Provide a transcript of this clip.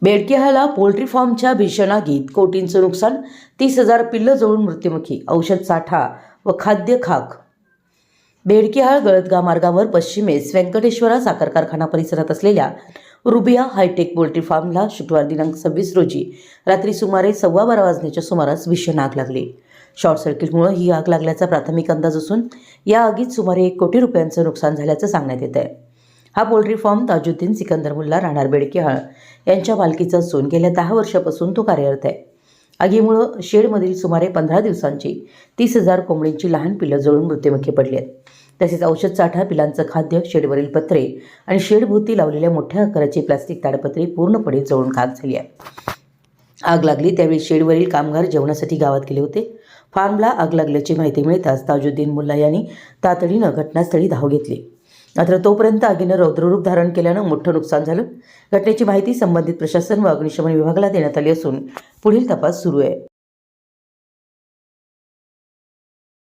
बेडकिहाळला poultry फार्मच्या भीषण आगीत कोटींचं नुकसान, 30,000 पिल्लं जळून मृत्युमुखी, औषध साठा व खाद्य खाक. बेडकिहाळ गळतगा मार्गावर पश्चिमेस व्यंकटेश्वरा साखर कारखाना परिसरात असलेल्या रुबिया हायटेक पोल्ट्री फार्मला शुक्रवार दिनांक 26 रोजी रात्री सुमारे 12:15 वाजण्याच्या सुमारास भीषण आग लागली. शॉर्ट सर्किटमुळे ही आग लागल्याचा प्राथमिक अंदाज असून या आगीत सुमारे 1 कोटी रुपयांचं नुकसान झाल्याचं सांगण्यात येत आहे. हा पोल्ट्री फार्म ताजुद्दीन सिकंदर मुल्ला राहणार बेडकिहाळ यांच्या मालकीचा असून गेल्या 10 वर्षापासून तो कार्यरत आहे. आगीमुळे शेडमधील सुमारे 15 दिवसांची 30,000 कोंबडींची लहान पिल्लं जळून मृत्युमुखी पडली आहेत. तसेच औषध साठा, पिलांचं खाद्य, शेडवरील पत्रे आणि शेडभोवती लावलेल्या मोठ्या आकाराची प्लास्टिक ताडपत्री पूर्णपणे जळून खाक झाली आहे. आग लागली त्यावेळी शेडवरील कामगार जेवणासाठी गावात गेले होते. फार्मला आग लागल्याची माहिती मिळताच ताजुद्दीन मुल्ला यांनी तातडीनं घटनास्थळी धाव घेतली. मात्र तोपर्यंत आगीनं रौद्ररूप धारण केल्यानं मोठं नुकसान झालं. घटनेची माहिती संबंधित प्रशासन व अग्निशमन विभागाला देण्यात आली असून पुढील तपास सुरू आहे.